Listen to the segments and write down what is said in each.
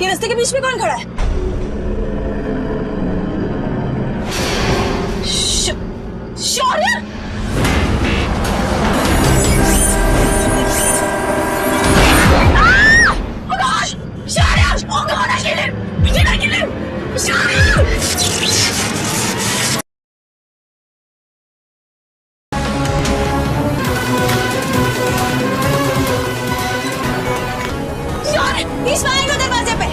ये रास्ते के बीच में कौन खड़ा है? शौर्य! Oh gosh! Shauria! Oh God! I killed him! Did I kill him? Shauria! He's flying to दरवाजे पे।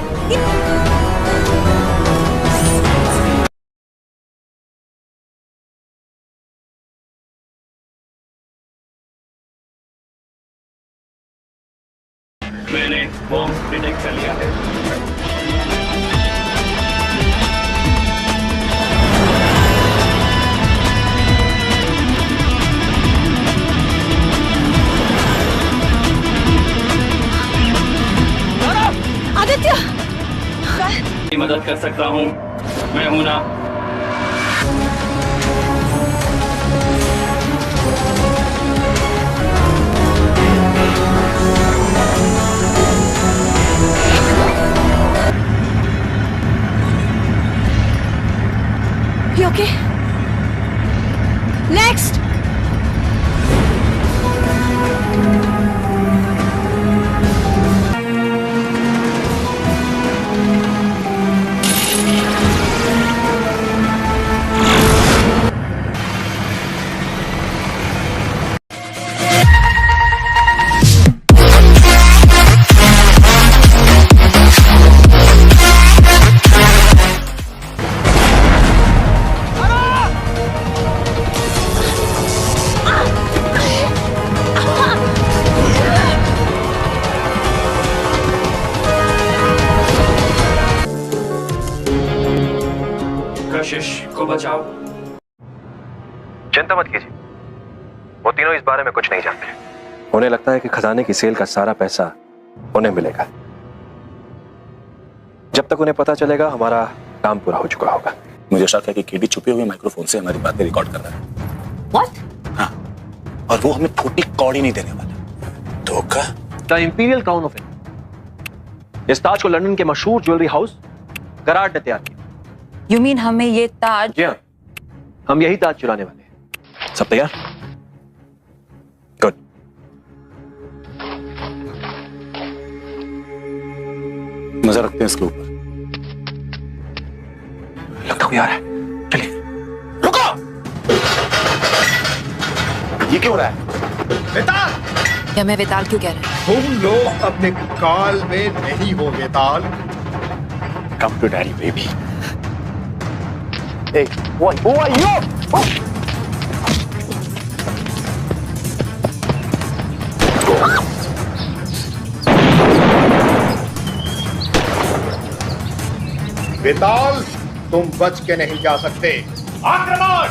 मैंने बॉम्ब डिटेक्ट कर लिया है। आदित्य, मदद कर सकता हूँ, मैं हूं ना। You okay? Next. कशिश को बचाओ। चिंता मत कीजिए, वो तीनों इस बारे में कुछ नहीं जानते। उन्हें लगता है कि खजाने की सेल का सारा पैसा उन्हें मिलेगा। जब तक उन्हें पता चलेगा हमारा काम पूरा हो चुका होगा। मुझे शक है कि केडी छुपे हुए माइक्रोफोन से हमारी बातें रिकॉर्ड कर रहा है। What? हाँ, और वो हमें फूटी कौड़ी नहीं देने वाला। धोखा। The imperial crown of India, इस ताज को लंदन के मशहूर ज्वेलरी हाउस करार्ड ने तैयार किया। You mean हमें ये ताज? जी हाँ, हम यही ताज चुराने वाले हैं। सब तैयार? गुड। नजर रखते हैं इसके ऊपर। लगता कोई आ रहा है, चलिए। रुको! ये क्यों हो रहा है? वेताल! क्या मैं वेताल क्यों कह रहा हूँ? तुम लोग अपने काल में नहीं हो Vetal. Come to daddy baby. Hey, who are you? Oh. Vetal, तुम बच के नहीं जा सकते। आक्रमण!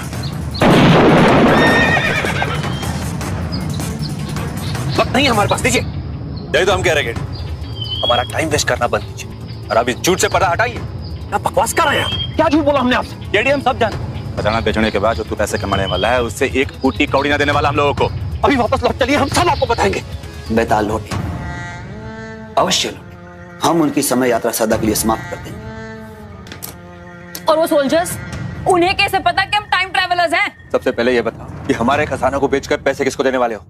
वक्त नहीं है हमारे पास, दीजिए। यही तो हम कह रहे हैं, हमारा टाइम वेस्ट करना बंद कीजिए और अब इस झूठ से पर्दा हटाइए। आप बकवास कर रहे हैं। क्या झूठ बोला हमने आपसे? केडी हम सब जानते। खजाना बेचने के बाद जो तू पैसे कमाने वाला है, उससे एक फूटी कौड़ी ना देने वाला हम लोगों को। अभी वापस लौट चलिए, हम सब आपको बताएंगे। बेताल लौटे, अवश्य लौटे। हम उनकी समय यात्रा सदा के लिए समाप्त कर देंगे। और वो सोल्जर्स, उन्हें कैसे पता कि हम टाइम ट्रैवलर्स हैं? सबसे पहले ये बताओ कि हमारे खजाना को बेचकर पैसे किसको देने वाले हो?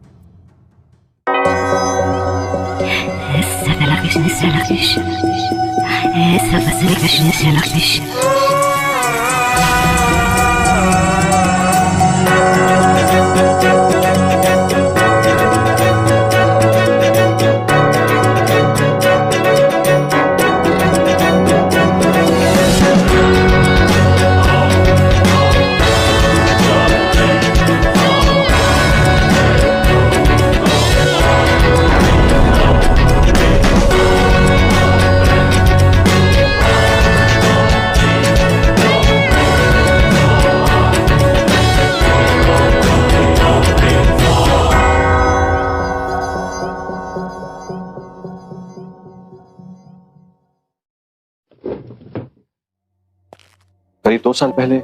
करीब 2 साल पहले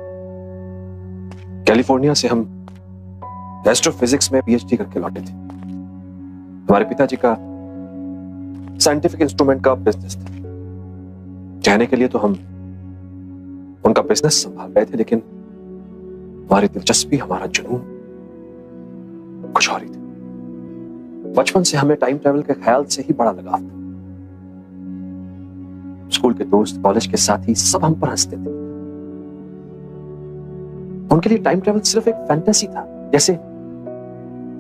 कैलिफोर्निया से हम एस्ट्रोफिजिक्स में पीएचडी करके लौटे थे। हमारे पिताजी का साइंटिफिक इंस्ट्रूमेंट का बिजनेस था। कहने के लिए तो हम उनका बिजनेस संभाल रहे थे, लेकिन हमारी दिलचस्पी, हमारा जुनून कुछ और ही था। बचपन से हमें टाइम ट्रेवल के ख्याल से ही बड़ा लगाव था। स्कूल के दोस्त, कॉलेज के साथी सब हम पर हंसते थे। उनके लिए टाइम ट्रेवल सिर्फ एक फैंटेसी था, जैसे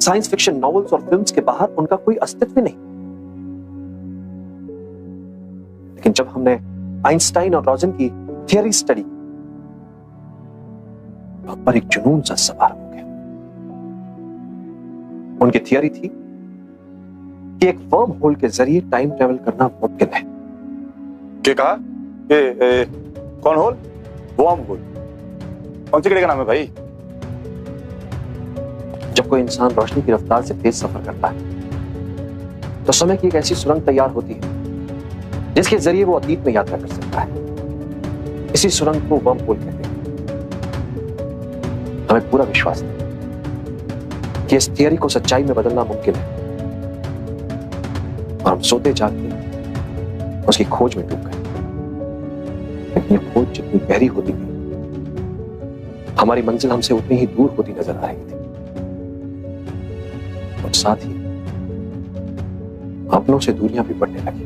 साइंस फिक्शन नॉवेल्स और फिल्म्स के बाहर उनका कोई अस्तित्व नहीं। लेकिन जब हमने आइंस्टाइन और रॉजन की थियरी स्टडी, हम पर एक जुनून सा सवार हो गया। उनकी थियरी थी कि एक वर्म होल के जरिए टाइम ट्रेवल करना मुमकिन है। क्या कहा? कौन होल? Worm hole? कौन सी कीड़े का नाम है भाई? जब कोई इंसान रोशनी की रफ्तार से तेज सफर करता है तो समय की एक ऐसी सुरंग तैयार होती है जिसके जरिए वो अतीत में यात्रा कर सकता है। इसी सुरंग को वर्म होल कहते हैं। हमें पूरा विश्वास है कि इस थियरी को सच्चाई में बदलना मुमकिन है, और हम सोते जागते उसकी खोज में डूब गए। लेकिन ये खोज जितनी गहरी होती गई, हमारी मंजिल हमसे उतनी ही दूर होती नजर आ रही थी, और साथ ही अपनों से दूरियां भी बढ़ने लगी।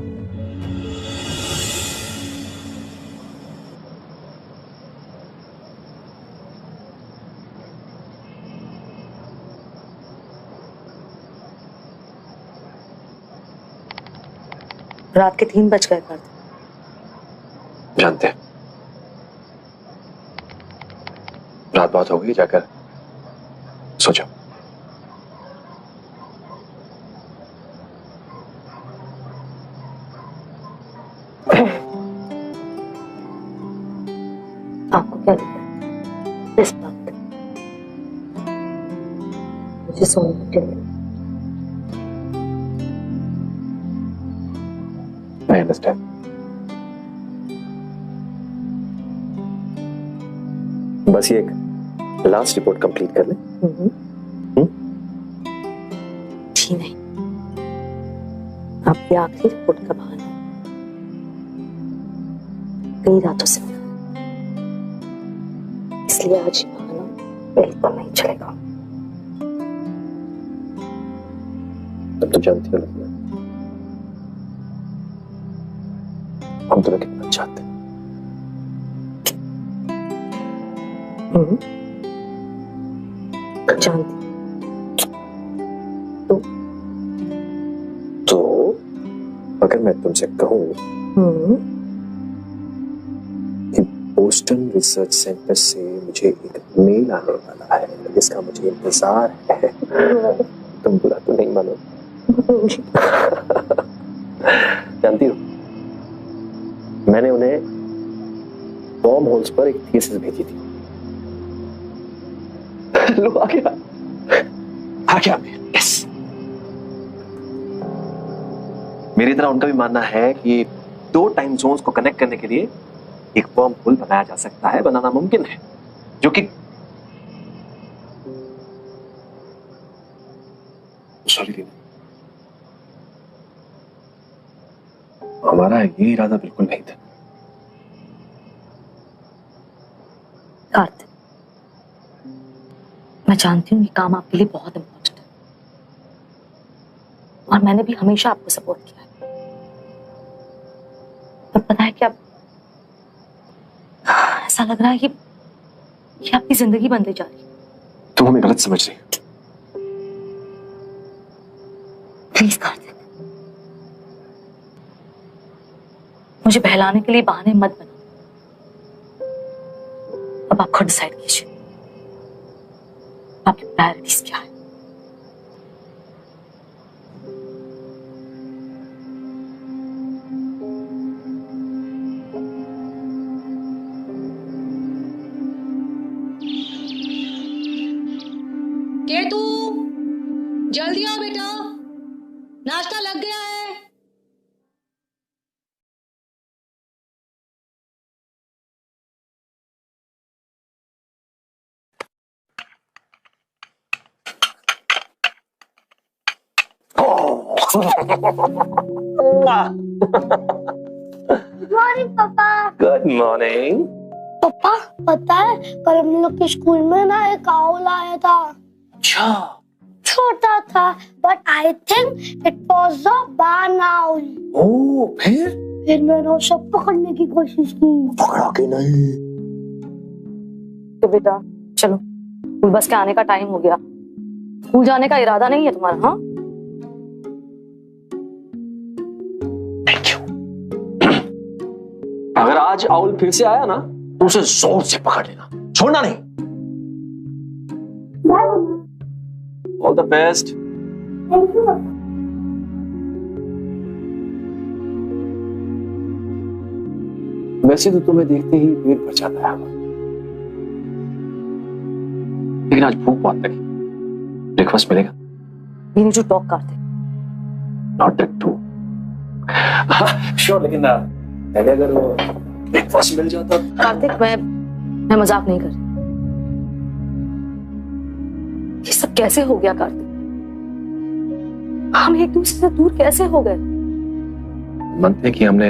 रात के 3 बज गए पार्थ। जानते हैं, रात बहुत हो गई, जाकर सो जाओ। आपको क्या लगता है इस बात पे? मुझे सोने के लिए I understand. बस ये एक लास्ट रिपोर्ट कंप्लीट कर ले। जी नहीं, आपकी आखिरी रिपोर्ट का बहाना कई रातों से मिला, इसलिए आज ये बहाना बिल्कुल नहीं चलेगा। तुम तो जानती हो ना, हम तुम्हें कितना चाहते हैं। जानती तो अगर मैं तुमसे कहूं कि बोस्टन रिसर्च सेंटर से मुझे एक मेल आने वाला है जिसका मुझे इंतजार है, तुम बुरा तो नहीं मानो? जानती हो, मैंने उन्हें बॉम्ब होल्स पर एक थीसिस भेजी थी। लो आ गया, यस। मेरी तरह उनका भी मानना है कि 2 टाइम जोन्स को कनेक्ट करने के लिए एक बॉम्ब होल बनाया जा सकता है, बनाना मुमकिन है, जो कि सॉरी, हमारा ये इरादा बिल्कुल नहीं था। कार्तिक, मैं जानती हूँ ये काम आपके लिए बहुत इम्पोर्टेंट है, और मैंने भी हमेशा आपको सपोर्ट किया है। पर पता है क्या, ऐसा लग रहा है कि आपकी जिंदगी बनती जा रही है। तुम हमें गलत समझ रही हो। प्लीज कार्तिक, मुझे बहलाने के लिए बहाने मत बना। अब आप खुद डिसाइड कीजिए आपकी प्रायोरिटीज क्या है। केतु, जल्दी आओ बेटा, नाश्ता लग गया है। मॉर्निंग पापा। Good morning. पापा पता है कल हम लोग के स्कूल में ना एक आउल आया था। अच्छा। छोटा था but I think it was a barn owl. ओह फिर मैंने उसे पकड़ने की कोशिश की। पकड़ा के नहीं। तो बेटा चलो, स्कूल बस के आने का टाइम हो गया। स्कूल जाने का इरादा नहीं है तुम्हारा? हाँ थैंक यू। अगर आज आउल फिर से आया ना तो उसे जोर से पकड़ लेना, छोड़ना नहीं। All the best. Thank you. वैसे तो तुम्हें देखते ही पेट भर जाता है, लेकिन आज भूख बहुत लगी। ब्रेकफास्ट मिलेगा? We need to talk, Kartik. Not that too. Sure, लेकिन पहले अगर वो ब्रेकफास्ट मिल जाता। कार्तिक मैं मजाक नहीं कर रही। ये सब कैसे हो गया कार्तिक? हम एक दूसरे से दूर कैसे हो गए? मानते हैं कि हमने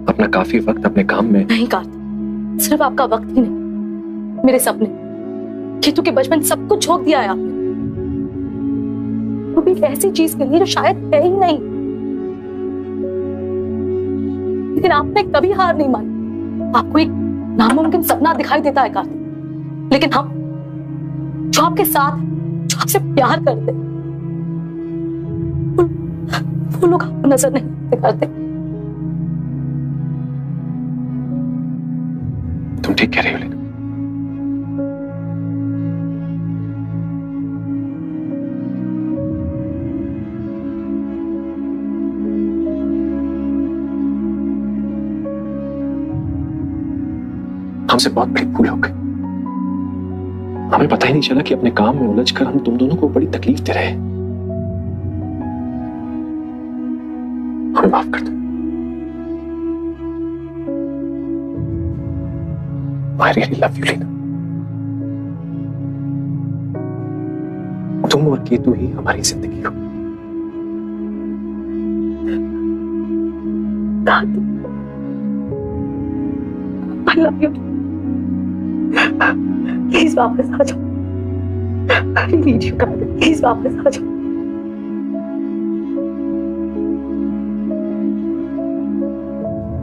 अपना काफी वक्त अपने काम में। नहीं कार्तिक, सिर्फ आपका वक्त ही नहीं, मेरे सपने, केतु के बचपन सब कुछ झोंक दिया है आपने। वो भी एक ऐसी चीज के लिए जो शायद है ही नहीं। लेकिन आपने कभी हार नहीं मानी। आपको एक नामुमकिन सपना दिखाई देता है कार्तिक, लेकिन हम जो आपके साथ, जो आपसे प्यार करते, वो लोग आपको नजर नहीं करते। तुम ठीक कह रही हो, लेकिन हमसे बहुत बड़ी भूल हो गई। हमें पता ही नहीं चला कि अपने काम में उलझकर हम तुम दोनों को बड़ी तकलीफ दे रहे हैं। हमें माफ कर दो। I really love you, Leena. तुम और केतु ही हमारी जिंदगी हो। I love you. प्लीज वापस आ जाओ। I need you, Kartik. Please वापस आ जाओ।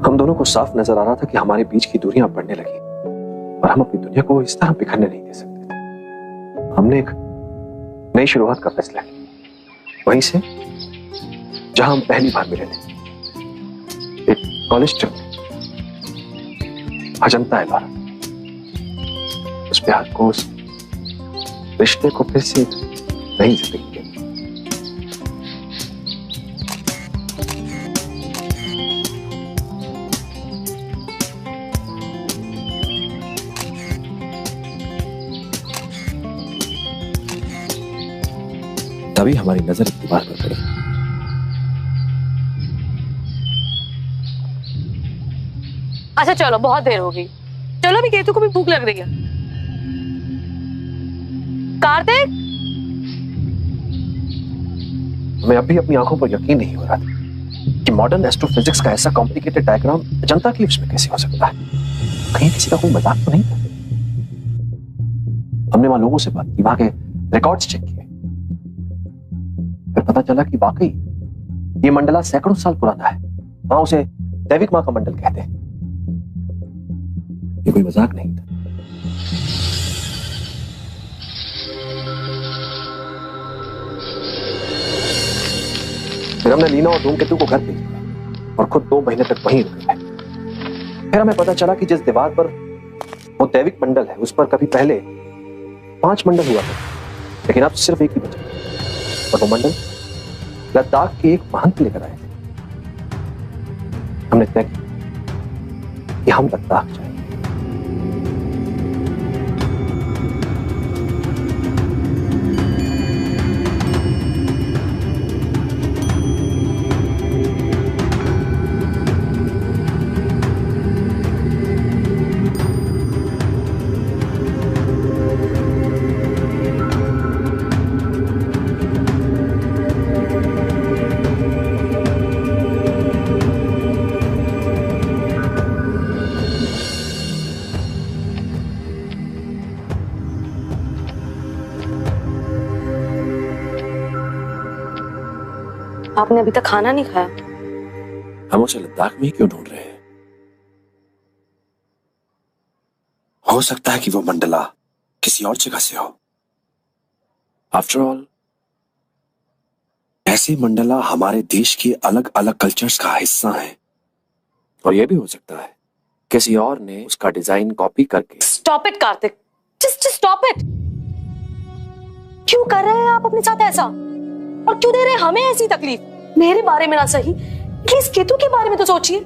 हम दोनों को साफ नजर आ रहा था कि हमारे बीच की दूरियां बढ़ने लगी और हम अपनी दुनिया को इस तरह बिखरने नहीं दे सकते थे। हमने एक नई शुरुआत का फैसला किया, वहीं से जहां हम पहली बार मिले थे, एक कॉलेज ट्रिप में, अजंता इलारा। उस प्यार को, उस रिश्ते को फिर से एक नई जिंदगी देनी। तभी हमारी नजर एक दीवार पर पड़ी। अच्छा चलो, बहुत देर हो गई। चलो, अभी केतु को भी भूख लग रही है। कार्तिक, हमें अब भी अपनी आंखों पर यकीन नहीं हो रहा था कि मॉडर्न एस्ट्रोफिजिक्स का ऐसा कॉम्प्लिकेटेड डायग्राम अजंता क्लिफ्स में कैसे हो सकता है। कहीं किसी का कोई मजाक तो नहीं था। हमने वहां लोगों से बात की, वहां के रिकॉर्ड्स चेक किए, फिर पता चला कि वाकई ये मंडला सैकड़ों साल पुराना है। वहां उसे दैविक मां का मंडल कहते हैं। ये कोई मजाक नहीं था। फिर हमने लीना और धूमकेतु को घर भेज दिया और खुद 2 महीने तक वहीं रुक गए। फिर हमें पता चला कि जिस दीवार पर वो दैविक मंडल है, उस पर कभी पहले 5 मंडल हुआ था, लेकिन अब सिर्फ एक ही बचा। और वो मंडल लद्दाख के एक महंत लेकर आए थे। हमने तय किया कि हम लद्दाख जाएंगे। आपने अभी तक खाना नहीं खाया? हम उसे लद्दाख में ही क्यों ढूंढ रहे हैं? हो सकता है कि वो मंडला किसी और जगह से हो। आफ्टर ऑल, ऐसे मंडला हमारे देश के अलग अलग कल्चर्स का हिस्सा है। और यह भी हो सकता है किसी और ने उसका डिजाइन कॉपी करके। Stop it Kartik, just stop it. क्यों कर रहे हैं आप अपने साथ ऐसा, और क्यों दे रहे हैं हमें ऐसी तकलीफ? मेरे बारे में ना सही, प्लीज केतु के बारे में तो सोचिए।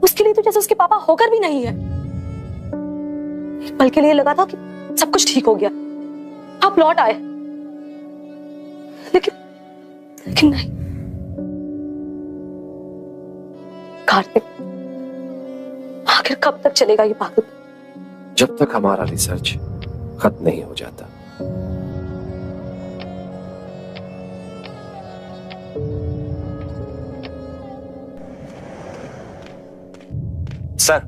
उसके लिए तो जैसे उसके पापा होकर भी नहीं है। एक पल के लिए लगा था कि सब कुछ ठीक हो गया, आप लौट आए, लेकिन नहीं। कार्तिक, आखिर कब तक चलेगा ये पागल? जब तक हमारा रिसर्च खत्म नहीं हो जाता। सर,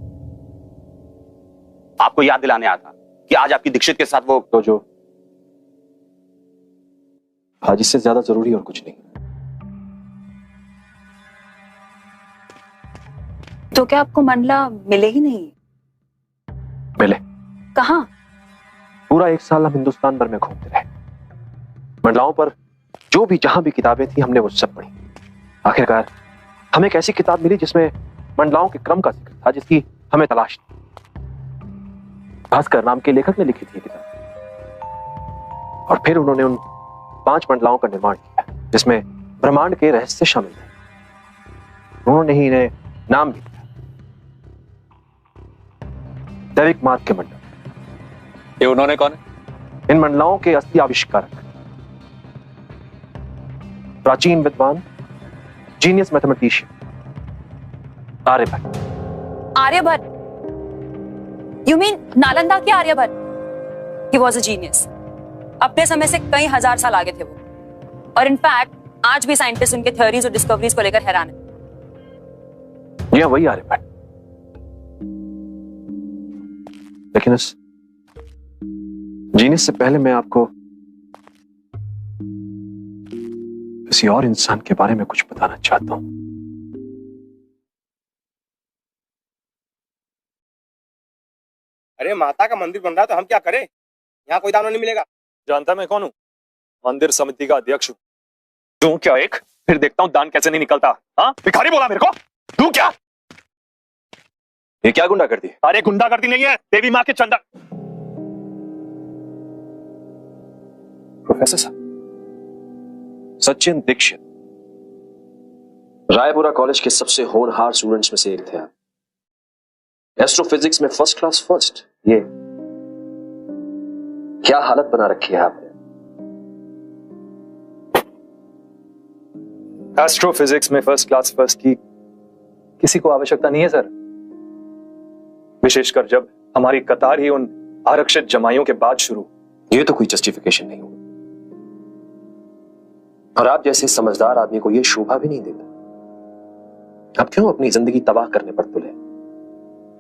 आपको याद दिलाने आया था कि आज आपकी दीक्षित के साथ वो तो जो आज इससे ज्यादा जरूरी और कुछ नहीं। तो क्या आपको मंडला मिले ही नहीं? मिले। कहां? पूरा 1 साल हम हिंदुस्तान भर में घूमते रहे। मंडलाओं पर जो भी जहां भी किताबें थी हमने वो सब पढ़ी। आखिरकार हमें एक ऐसी किताब मिली जिसमें मंडलाओं के क्रम का जिक्र था जिसकी हमें तलाश थी। भास्कर नाम के लेखक ने लिखी थी किताब, और फिर उन्होंने उन 5 मंडलाओं का निर्माण किया जिसमें ब्रह्मांड के रहस्य शामिल थे। उन्होंने ही इन्हें नाम भी दिया, दैविक मार्ग के मंडल। ये उन्होंने कौन है? इन मंडलाओं के असली आविष्कारक प्राचीन विद्वान, genius mathematician Aryabhata. Aryabhata? You mean Nalanda के Aryabhata? He was a genius. अपने समय से कई हजार साल आगे थे वो, और इनफैक्ट आज भी साइंटिस्ट उनके थ्योरीज और डिस्कवरीज को लेकर हैरान है। यह वही आर्यभट्ट, लेकिन उस जीनियस से पहले मैं आपको किसी और इंसान के बारे में कुछ बताना चाहता हूं। अरे माता का मंदिर बन रहा है तो हम क्या करें? यहाँ कोई दाना नहीं मिलेगा। जानता मैं कौन हूँ? मंदिर समिति का अध्यक्ष हूँ। दूं क्या एक? फिर देखता हूँ दान कैसे नहीं निकलता। हाँ, भिखारी बोला मेरे को? दूं क्या? ये क्या गुंडागर्दी है? अरे गुंडागर्दी नहीं है, देवी माँ के चंदा। प्रोफेसर साहब, सचिन दीक्षित रायपुरा कॉलेज के सबसे होनहार स्टूडेंट्स में से एक थे आप। एस्ट्रोफिजिक्स में फर्स्ट क्लास फर्स्ट। ये क्या हालत बना रखी है आपने? एस्ट्रोफिजिक्स में फर्स्ट क्लास फर्स्ट की किसी को आवश्यकता नहीं है सर, विशेषकर जब हमारी कतार ही उन आरक्षित जमाइयों के बाद शुरू। ये तो कोई जस्टिफिकेशन नहीं होगा, और आप जैसे समझदार आदमी को यह शोभा भी नहीं देता। आप क्यों अपनी जिंदगी तबाह करने पर तुले?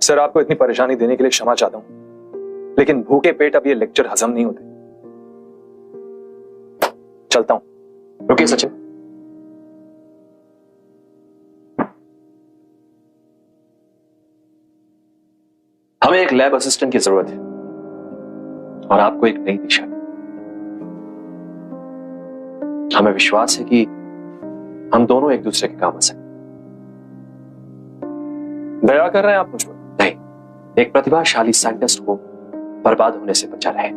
सर, आपको इतनी परेशानी देने के लिए क्षमा चाहता हूं, लेकिन भूखे पेट अब ये लेक्चर हजम नहीं होते। चलता हूं। रुकिए सचिन, हमें एक लैब असिस्टेंट की जरूरत है और आपको एक नई दिशा। हमें विश्वास है कि हम दोनों एक दूसरे के काम आ सकते। दया कर रहे हैं आप मुझ पर? नहीं, एक प्रतिभाशाली साइंटिस्ट को बर्बाद होने से बचा रहे।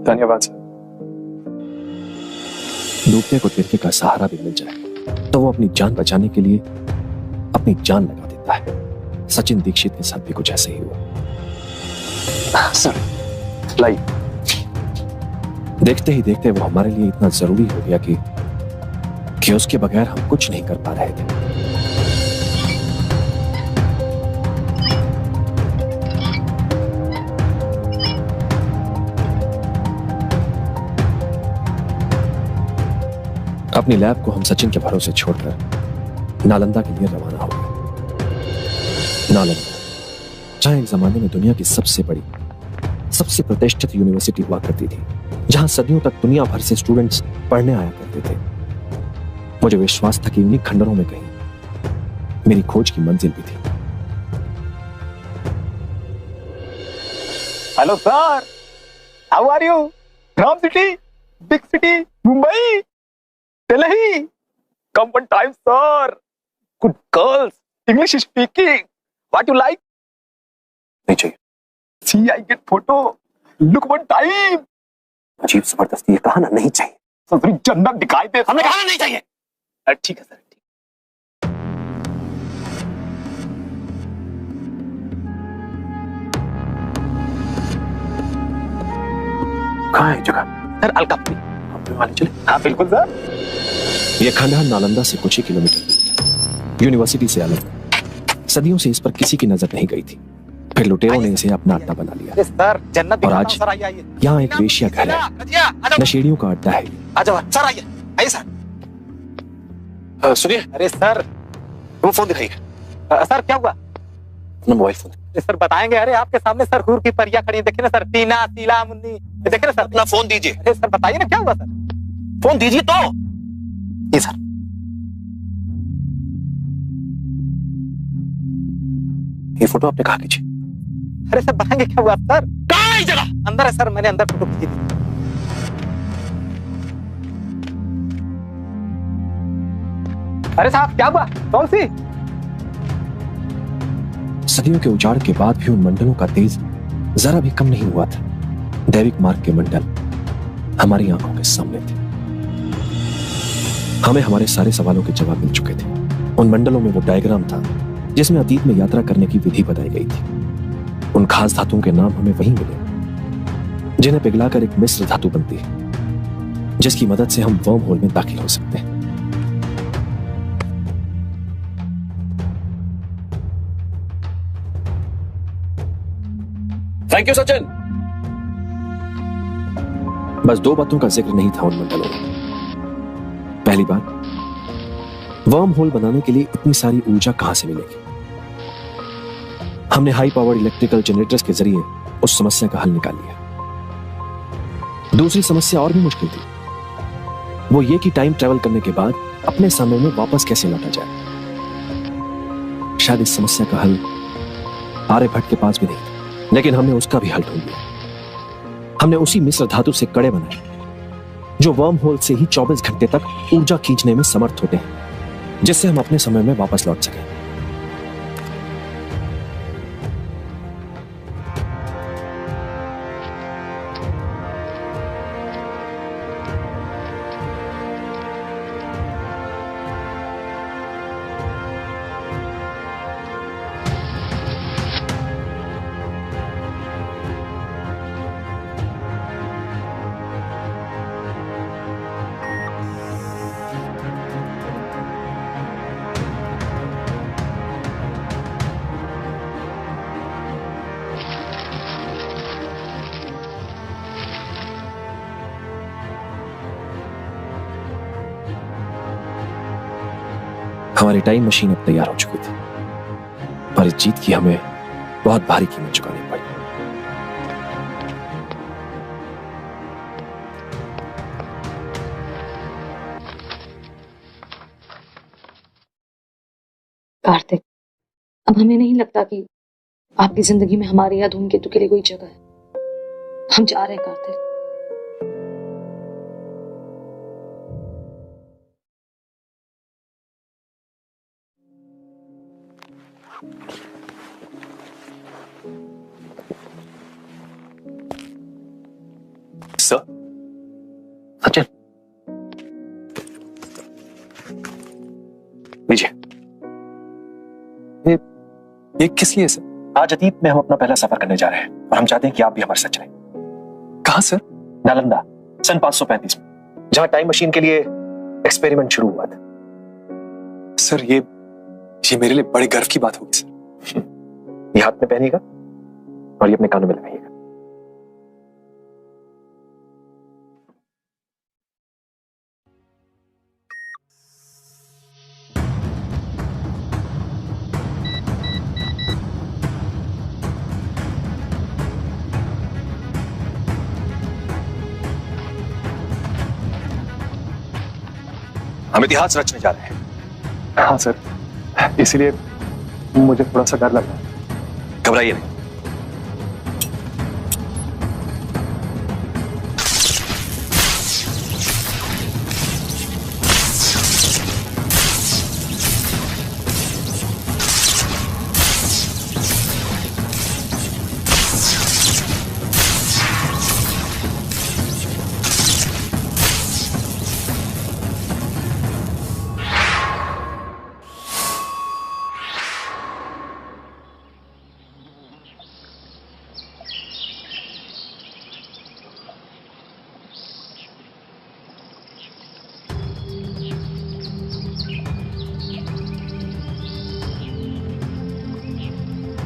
धन्यवाद सर। डूबते को तिनके का सहारा भी मिल जाए तो वो अपनी जान बचाने के लिए अपनी जान लगा देता है। सचिन दीक्षित के साथ भी कुछ ऐसे ही हुआ। सर, लाइए। देखते ही देखते वो हमारे लिए इतना जरूरी हो गया कि उसके बगैर हम कुछ नहीं कर पा रहे थे। अपनी लैब को हम सचिन के भरोसे छोड़कर नालंदा के लिए रवाना हो गए। नालंदा, जहां एक जमाने में दुनिया की सबसे बड़ी, सबसे प्रतिष्ठित यूनिवर्सिटी हुआ करती थी, जहां सदियों तक दुनिया भर से स्टूडेंट्स पढ़ने आया करते थे। मुझे विश्वास था कि उन्हीं खंडरों में कहीं मेरी खोज की मंजिल भी थी। Hello sir, how are you? From city, big city, Mumbai, Delhi, come one time sir, good girls, English speaking, what you like? नहीं चाहिए। See I get photo, look one time. अजीब जबरदस्ती, ये कहा ना नहीं चाहिए। ससुरी जन्नत दिखाई दे, हमने कहा नहीं चाहिए। ठीक है सर, ठीक। कहाँ है जगह? सर अलकापुरी। अपने वाले चले। हाँ बिल्कुल सर। यह खंडहर नालंदा से कुछ ही किलोमीटर दूर था, यूनिवर्सिटी से अलग। सदियों से इस पर किसी की नजर नहीं गई थी। फिर लुटेरों ने इसे अपना अड्डा बना लिया। सर जन्नत और आज यहाँ एक वेश्या घर है, नशेड़ियों का अड्डा है। आ जाओ सर, आइए आइए सर। सुनिए, अरे सर, वो फोन दिखाइए। सर क्या हुआ? अपना मोबाइल फोन। अरे सर बताएंगे। अरे आपके सामने सर हूर की परियां खड़ी हैं, देखिए ना सर, टीना, शीला, मुन्नी, देखिए ना सर। अपना फोन दीजिए। अरे सर बताइए ना क्या हुआ सर? फोन दीजिए तो। ये सर, ये फोटो आपने कहा खींची? अरे सर बताएंगे क्या हुआ सर? कहाँ है जगह? अंदर है सर, मैंने अंदर फोटो खींची थी। अरे साहब क्या हुआ? कौन सी? सदियों के उजाड़ के बाद भी उन मंडलों का तेज जरा भी कम नहीं हुआ था। दैविक मार्ग के मंडल हमारी आंखों के सामने थे। हमें हमारे सारे सवालों के जवाब मिल चुके थे। उन मंडलों में वो डायग्राम था जिसमें अतीत में यात्रा करने की विधि बताई गई थी। उन खास धातुओं के नाम हमें वहीं मिले जिन्हें पिघलाकर एक मिश्र धातु बनती है, जिसकी मदद से हम वर्म होल में दाखिल हो सकते हैं। Thank you Sachin. बस दो बातों का जिक्र नहीं था उन मंडलों में। पहली बात, वर्म होल बनाने के लिए इतनी सारी ऊर्जा कहां से मिलेगी? हमने हाई पावर इलेक्ट्रिकल जनरेटर्स के जरिए उस समस्या का हल निकाल लिया। दूसरी समस्या और भी मुश्किल थी, वो ये कि टाइम ट्रेवल करने के बाद अपने समय में वापस कैसे लौटा जाए। शायद इस समस्या का हल आर्यभट्ट के पास भी नहीं था, लेकिन हमने उसका भी हल ढूंढ लिया। हमने उसी मिश्र धातु से कड़े बनाए जो वर्म होल से ही 24 घंटे तक ऊर्जा खींचने में समर्थ होते हैं, जिससे हम अपने समय में वापस लौट सकें। हमारी टाइम मशीन अब तैयार हो चुकी थी, पर इस जीत की हमें बहुत भारी कीमत चुकानी पड़ी। कार्तिक, अब हमें नहीं लगता कि आपकी जिंदगी में हमारे या धूमकेतु के लिए कोई जगह है। हम जा रहे हैं कार्तिक। सर, सचिन, लीजिए। ये किस लिए सर? आज अतीत में हम अपना पहला सफर करने जा रहे हैं और हम चाहते हैं कि आप भी हमारे साथ चलें। कहां सर? नालंदा, सन 535 में, जहां टाइम मशीन के लिए एक्सपेरिमेंट शुरू हुआ था। सर ये मेरे लिए बड़े गर्व की बात होगी सर। ये हाथ में पहनिएगा और ये अपने कानों में लगाइएगा। हम इतिहास रचने जा रहे हैं। हाँ सर, इसीलिए मुझे थोड़ा सा डर लग रहा है। घबराइए नहीं।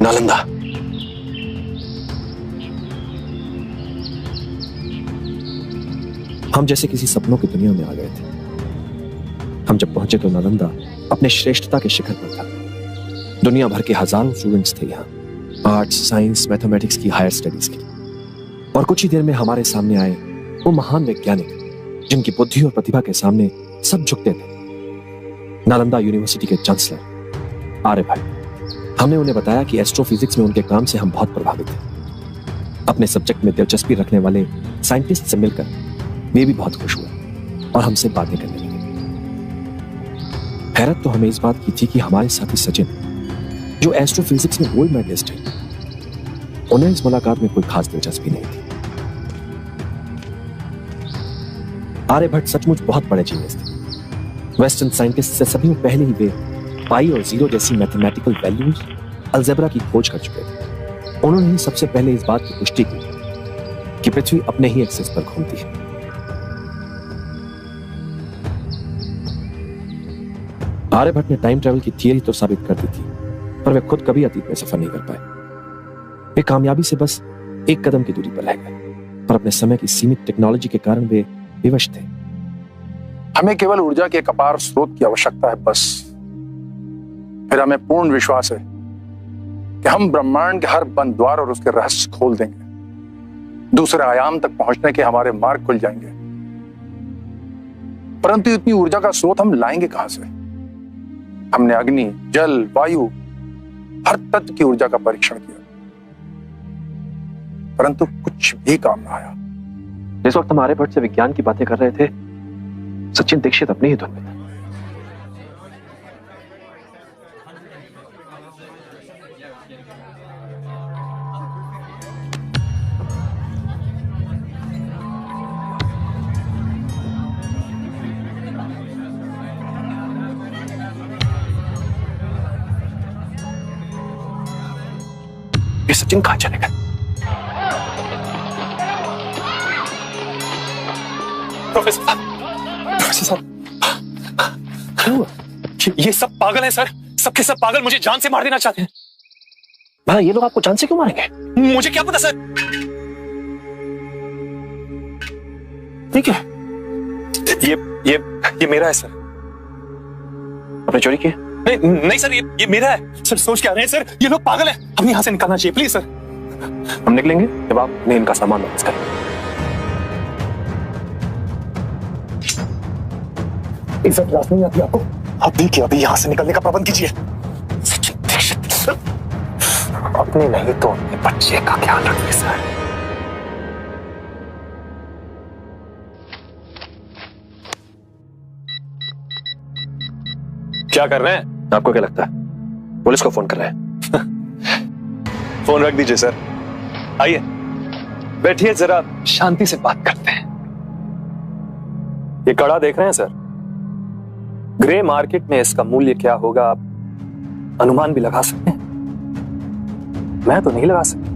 नालंदा। हम जैसे किसी सपनों की दुनिया में आ गए थे। हम जब पहुंचे तो नालंदा अपने श्रेष्ठता के शिखर पर था। दुनिया भर के हजारों स्टूडेंट्स थे यहाँ, आर्ट्स, साइंस, मैथमेटिक्स की हायर स्टडीज की। और कुछ ही देर में हमारे सामने आए वो महान वैज्ञानिक जिनकी बुद्धि और प्रतिभा के सामने सब झुकते थे। नालंदा यूनिवर्सिटी के चांसलर आर्यभट्ट। हमने उन्हें बताया कि एस्ट्रोफिजिक्स में उनके काम से हम बहुत प्रभावित हैं। अपने सब्जेक्ट में दिलचस्पी रखने वाले साइंटिस्ट से मिलकर वे भी बहुत खुश हुए और हमसे बातें करने लगे। हैरत तो हमें इस बात की थी कि हमारे साथी सचिन, जो एस्ट्रोफिजिक्स में गोल्ड मेडलिस्ट हैं, उन्हें इस मुलाकात में कोई खास दिलचस्पी नहीं थी। आर्यभट्ट सचमुच बहुत बड़े जीनियस थे। वेस्टर्न साइंटिस्ट से सभी पहले ही वे पाई और जीरो जैसी मैथमेटिकल वैल्यूज, अलजेब्रा की खोज कर चुके थे। उन्होंने ही सबसे पहले इस बात की पुष्टि की कि पृथ्वी अपने ही एक्सिस पर घूमती है। आर्यभट्ट ने टाइम ट्रैवल की थियरी तो साबित कर दी थी, पर वे खुद कभी अतीत में सफर नहीं कर पाए। वे कामयाबी से बस एक कदम की दूरी पर रह गए, पर अपने समय की सीमित टेक्नोलॉजी के कारण वे विवश थे। हमें केवल ऊर्जा के एक अपार स्रोत की आवश्यकता है, बस। फिर हमें पूर्ण विश्वास है कि हम ब्रह्मांड के हर बंद द्वार और उसके रहस्य खोल देंगे। दूसरे आयाम तक पहुंचने के हमारे मार्ग खुल जाएंगे। परंतु इतनी ऊर्जा का स्रोत हम लाएंगे कहां से? हमने अग्नि, जल, वायु, हर तत्व की ऊर्जा का परीक्षण किया, परंतु कुछ भी काम ना आया। जिस वक्त हम आर्यभट्ट से विज्ञान की बातें कर रहे थे, सचिन दीक्षित अपनी ही धुन में था। ये सचिन कहां चले गए? प्रोफेसर साहब, क्या हुआ? ये सब पागल हैं सर, सबके सब पागल मुझे जान से मार देना चाहते हैं। भला ये लोग आपको जान से क्यों मारेंगे? मुझे क्या पता सर। ठीक है, ये मेरा है सर। आपने चोरी किया? नहीं सर, ये मेरा है सर। सोच क्या रहे हैं सर? ये लोग पागल हैं, हमें यहां से निकलना चाहिए प्लीज सर। हम निकलेंगे जब आपने इनका सामान वापस करें। इज्जत रास नहीं आती आपको? अभी के अभी यहां से निकलने का प्रबंध कीजिए। सचिन दीक्षित, अपने नहीं तो अपने बच्चे का ख्याल रखिए सर। क्या कर रहे हैं? आपको क्या लगता है पुलिस को फोन कर रहे हैं? फोन रख दीजिए सर। आइए बैठिए, जरा शांति से बात करते हैं। ये कड़ा देख रहे हैं सर? ग्रे मार्केट में इसका मूल्य क्या होगा आप अनुमान भी लगा सकते हैं? मैं तो नहीं लगा सकता।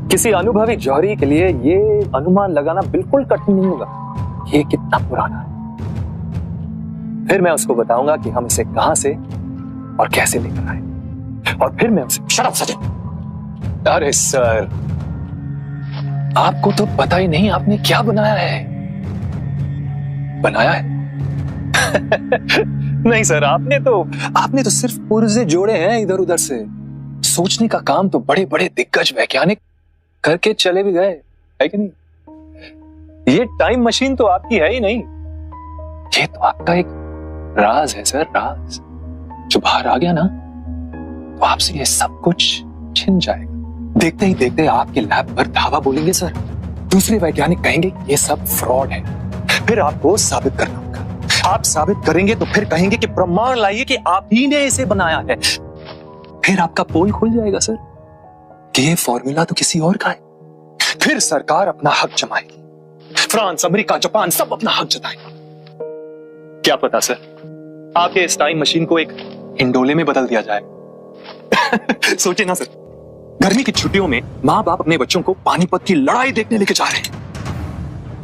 किसी अनुभवी जौहरी के लिए ये अनुमान लगाना बिल्कुल कठिन नहीं होगा ये कितना पुराना है। फिर मैं उसको बताऊंगा कि हम इसे कहां से और कैसे लेकर आए, और फिर मैं उसे शट अप सचिन। अरे सर, आपको तो पता ही नहीं आपने क्या बनाया है। बनाया है? नहीं सर, आपने तो सिर्फ पुर्जे जोड़े हैं इधर उधर से। सोचने का काम तो बड़े बड़े दिग्गज वैज्ञानिक करके चले भी गए, है कि नहीं? ये टाइम मशीन तो आपकी है ही नहीं, ये तो आपका एक राज है सर, राज। जो बाहर आ गया ना तो आपसे ये सब कुछ छिन जाएगा। देखते ही देखते आपके लैब पर धावा बोलेंगे सर। दूसरे वैज्ञानिक कहेंगे ये सब फ्रॉड है। फिर आपको साबित करना होगा। आप साबित करेंगे तो फिर कहेंगे कि प्रमाण लाइए कि आप ही ने इसे बनाया है। फिर आपका पोल खुल जाएगा सर कि ये फॉर्मूला तो किसी और का है। फिर सरकार अपना हक जमाएगी। फ्रांस, अमेरिका, जापान सब अपना हक जताएंगे। क्या पता सर, आपके इस टाइम मशीन को एक इंडोले में बदल दिया जाए। सोचिए ना सर, गर्मी की छुट्टियों में माँ बाप अपने बच्चों को पानीपत की लड़ाई देखने लेके जा रहे हैं,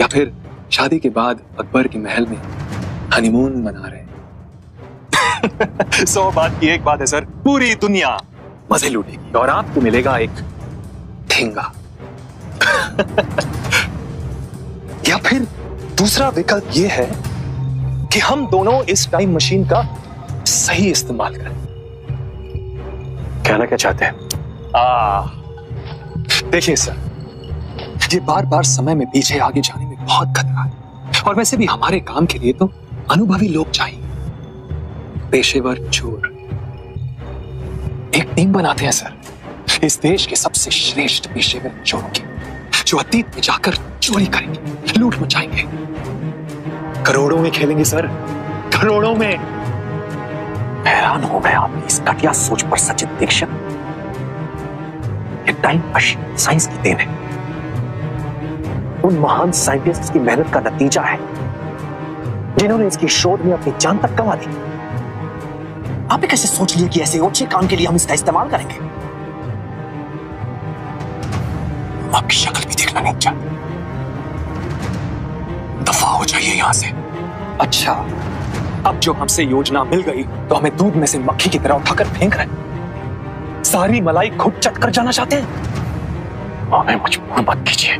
या फिर शादी के बाद अकबर के महल में हनीमून मना रहे हैं। 100 बात की एक बात है सर, पूरी दुनिया मजे लूटेगी और आपको मिलेगा एक ठेंगा। या फिर दूसरा विकल्प यह है कि हम दोनों इस टाइम मशीन का सही इस्तेमाल करें। कहना क्या चाहते हैं? देखिए सर, ये बार बार समय में पीछे आगे जाने में बहुत खतरा है, और वैसे भी हमारे काम के लिए तो अनुभवी लोग चाहिए, पेशेवर चोर। एक टीम बनाते हैं सर इस देश के सबसे श्रेष्ठ पेशेवर चोरों की, जो अतीत में जाकर चोरी करेंगे, लूट मचाएंगे, करोड़ों में खेलेंगे सर, करोड़ों में। हैरान हो गया आपकी इस घटिया सोच पर सचिन दीक्षित। ये टाइम मशीन साइंस की देन है, उन महान साइंटिस्ट्स की मेहनत का नतीजा है जिन्होंने इसकी शोध में अपनी जान तक गंवा दी। आपने कैसे सोच लिया कि ऐसे ओछे काम के लिए हम इसका इस्तेमाल करेंगे? हम आपकी शक्ल भी देखना नहीं चाहते। दफा हो जाइए यहां से। अच्छा, अब जो हमसे योजना मिल गई तो हमें दूध में से मक्खी की तरह उठाकर फेंक रहे हैं। सारी मलाई खुद चट कर जाना चाहते हैं। हमें मजबूर मत कीजिए,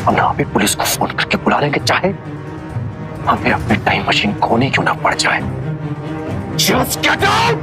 हम अभी पुलिस को फोन करके बुला लेंगे, चाहे हमें अपनी टाइम मशीन खोने क्यों ना पड़ जाए। Just get out!